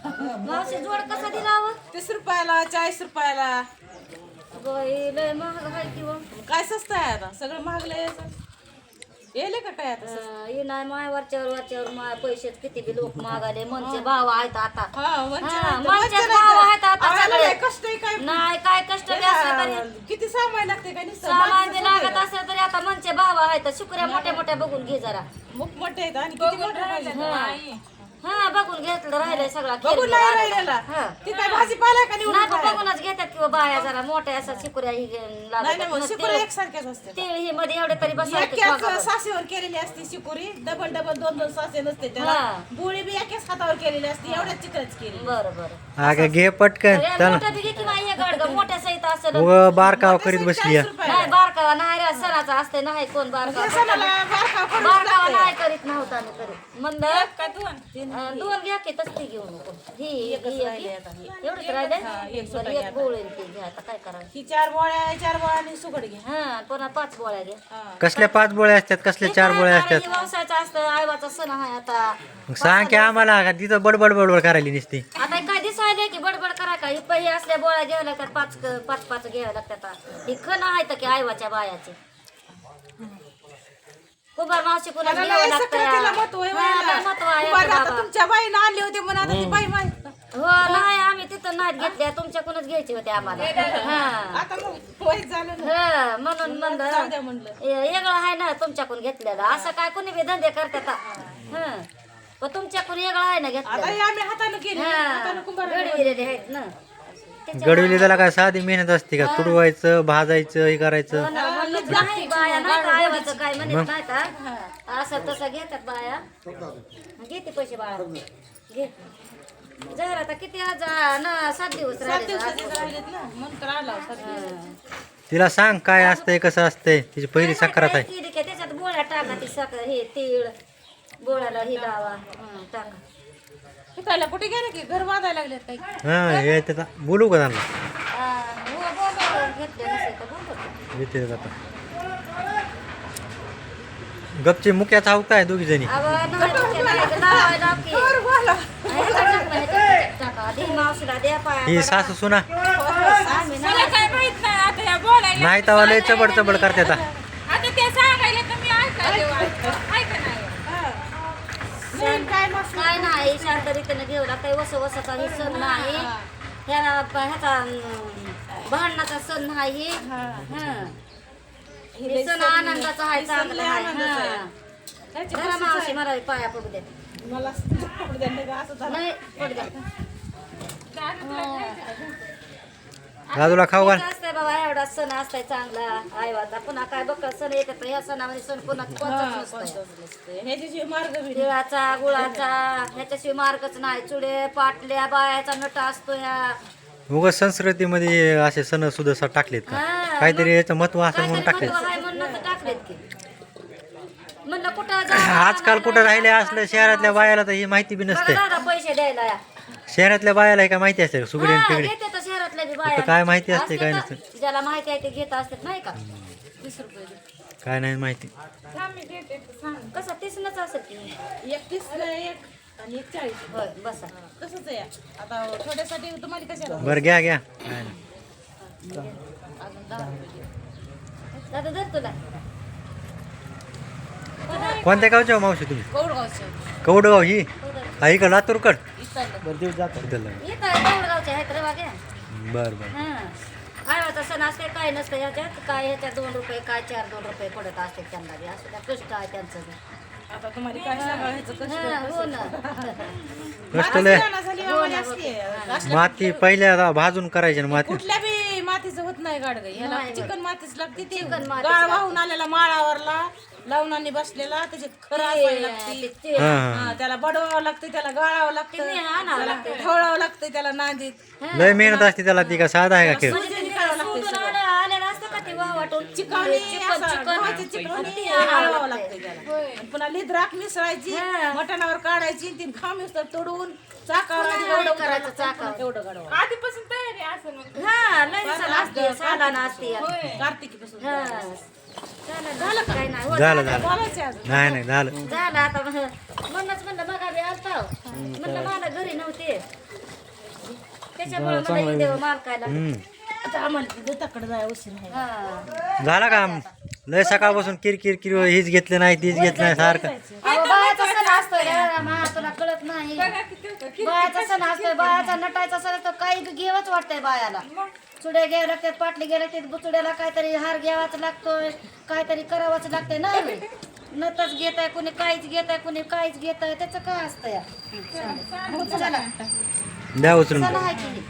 मावशी जोड कसा दिला व 30 रुपयाला 40 रुपयाला. बाई लय महाग आहे की व. काय स्वस्त आहे आता सगळं महागलंय. येले का काय आता स्वस्त? हे नाही माय वरच्यावर माय पैसे किती बी लोक मागाले मनचे भाव आहेत आता. हा म्हणजे हा, मनचे भाव आहेत आता सगळे. कष्ट आहे काय नाही काय कष्ट बी असलं तरी किती सामान लागते काय नुसतं सामान बी लागत असलं तरी आता मनचे भाव आहेत. शुक्रिया मोठ्या मोठ्या बघून घे जरा. मोठे आहेत आणि किती मोठे पाहिजे. हा बघून घेतलं राहिलंय सगळा बघून नाही राहिलेला. हा. ती काय भाजीपाला का निवडून नाही पण खायला? बघूनच घेतात किंवा बाया जरा मोठ्या असा शिकुऱ्या ही नाही लागत नाही मग शिकुरी एकसारख्याच असते. तीळ ही मध्ये एवढे तरी बसायचे एकाच सासेवर केलेली असते शिकुरी. डबल डबल 2-2 सासे नसते त्याला. हा. बोळी बी एकाच हातावर केलेली असते. एवढ्याच चिकनच केली. बरं बरं अगं घे पटकन चल मोठ्या बी घे किंवा ये गाडग मोठ्या सहित असेल उग बारकाव करीत बसली 40 रुपयाला. नाही बारकावा नाही रे सणाचा असते नाही कोण बारकावा सणाला बारकाव करून बारकावा लागते. नाही करीत नव्हता मी करीत म्हणलं दोन घ्या की तसली घेऊ नको ही राहिली आता ही. एवढंच राहिले एक बरं, एक गोळेल ते घ्या आता काय करायचं ही 4 बोळ्या 4 बोळ्यानी सुगड घ्या. हा पुन्हा 5 गोळ्या घ्या हा. कसल्या 5 बोळ्या असतात कसले 4 बोळ्या असतात हे व्यवसायाचं असतं आईवाचा सण आहे आता मग सांग की आम्हाला का तिथं बडबड बडबड करायली नुसती आता काय दिसायले की बडबड करा का ही पहिली असल्या गोळ्या घ्याव्या लागतात 5 घ्याव्या लागतात ही खण आहेत की आईवाच्या बायाचे कुंभार मावशी कुणाला त्याला घ्यावं लय सक्रियतेला लागतं महत्व आहे हा, लय बाईला. महत्व आहे बरं, आता बाबा. तुमच्या बाईनं आणली होती म्हणून आता ती बाई माहित. हो नाही आम्ही तिथं नाहीत घेतल्या तुमच्याकडूनच घ्यायचे होते आम्हाला हा आता मग वय झालं ना. हा, म्हणून जाऊ द्या म्हणलं म्हणलं. वेगळं आहे ना तुमच्याकडून घेतलेलं असं काय कोणी बी धंदे करतात हा पण तुमच्याकडून वेगळं आहे ना आता घेतलं हे आम्ही हातानं केली. हातानं कुंभार गडविलेले आहेत ना गडविली त्याला काय साधी मेहनत असते का तुडवायचं भाजायचं हे करायचं म्हणलं नाही बाया नाही का आईवाचं काय म्हणत नाही का असं तसं घेतात बाया घेते पैसे बाळा घे जर आता किती आज 7 दिवस 7 राहिले दिवसाचे राहिलेत ना म्हणून तर आला 7 दिवस. तिला सांग काय असतंय कसं असतंय तिची पहिली सक्रात आहे केली की त्याच्यात गोळ्या टाका ती साखर हे तीळ गोळ्याला ही लावा टाका शिकायला कुठे गेले की घर बांधायला लागलेत काही. हा हे त्याचा बोलू का त्यांना हो बोल घेतले नसेल तर बोल येते आता गपचे मुक्या चावताय दोघी जणी ही सासू सुना मला काय माहित नाही आता या बोलायला नाही तवा लय चबड चबड करते आता आता ते सांगायला तर मी ऐका नाही काय नाही शांत रीतीने घेऊ लागतंय वसचा ही सण नाही ह्याला ह्याचा भांडणाचा सण नाही हे सण आनंदाचा आहे चांगला आहे जरा मावशी मला पाया पडू दे मला पकडू द्या नाही का असं झालं. नाही पडू द्या राजूला खाऊ घाल असतंय बाबा एवढा सण असताय चांगला आईवाचा पुन्हा काय बघ सण येतात ह्या सणामध्ये सण पुन्हा कोणताच नसतंय ह्याच्याशिवाय मार्ग बी तिळाचा गुळाचा ह्याच्याशिवाय मार्गच नाही चुडे पाटल्या बायाचा नट असतो ह्या उगाच संस्कृतीमध्ये असे सण सुद्धा टाकलेत का हा, काहीतरी याचं महत्व असेल म्हणून काहीतरी टाकलेत महत्व आहे म्हणून तर टाकलेत की म्हणलं कुठं जा आजकाल कुठं राहिले असलं शहरातल्या बायाला तर ही माहिती बी नसते दादा पैसे द्यायला या. शहरातल्या बायाला हे काय माहिती असते सुगडी आणि हा, फिगडी घेते तर शहरातल्या बी कुठं बाया काय माहिती असते असते काय का? नसतं ज्याला माहिती आहे ते घेत असतात नाही का 30 रुपये दे. काय नाही माहिती थांब मी देते तर सांग. कसं तीसनच असेल की एक 30 ला एक आणि एक 40. होय बसा तसंच आहे आता थोड्यासाठी तुम्हाला कशाला बरं घ्या घ्या काय नाही. अजून 10 रुपये दे. दादा धर तुला कोणत्या गावच्या हो मावशी तुम्ही कौडगावचं कवडगाव ही हा इकडं लातूरकड इथलं. बरं येत गावचे आहेत रे वागे बरं आळवाचा सण असते काय नसतं ह्याच्यात काय ह्याच्यात 2 रुपये काय 4-2 रुपये पडत असते त्यांना बी असं त्या कष्ट आहे त्यांचं बी. आता तुम्हाला काय सांगायचं कष्ट हा, हो ना कष्ट लय झाली आम्हाला असते. माती पहिल्या भाजून करायची ना माती कुठल्या बी मातीचं होत नाही गाडग ह्याला नाही चिकन मातीच लागते ते चिकन मातीच गाळ वाहून आलेला माळावरला लावणाने बसलेला त्याच्यात खरं असायला लागते ते- हा हा हा, त्याला बडवावं लागतं त्याला गाळावं लागतं ते आणावं त्याला लागतं. ठेवळावं लागतं त्याला नांदीत लय मेहनत असते त्याला ती का साधा आहे का खेळ म्हणजे ते सोडून आलेलं असतं का ते वाटून चिकवणी चिकन गव्हाची चिकन चिकवणी ते गाळावं आणावं लागतं त्याला आणि पुन्हा लिद्राक मिसळायची हा. मटणावर काढायची ती खाम मिसळ तोडून चाकावर आधी पुन्हा एवढं करायचं चाकावर. एवढं गाडवा आधीपासून तयारी असं मग हा लय सण असते साधा असते कार्तिकी पासून हा झालं काय नाही हो, झालं झालं बोलायचं आहे अजून. नाही नाही झालं झालं आता म्हणूनच म्हणलं बघा बी आलता म्हणलं मला घरी नव्हते त्याच्यामुळे मला देव मालकायला आता आम्हाला देताकडे जाय उशीर आहे. हा. झाला का लय सकाळपासून किरकिर किर हेच घेतलं नाही तीच घेतलं नाही सारखं अहो, बायाचा सण असतोय रे, मा, तुला कळत नाही बायाचा सण असतोय बायाचा नटायचा सण असतो काही बी घ्यावंच वाटतंय बायाला चुड्या घ्यावं लागतात पाटली घ्यावं लागतात बुचुड्याला काहीतरी हार घ्यावाच लागतोय काहीतरी करावंच लागतंय ना नतच घेत आहे कुणी काहीच घेत आहे कुणी काहीच घेत आहे त्याचं काय असतं या चला द्या उचलून सण आहे की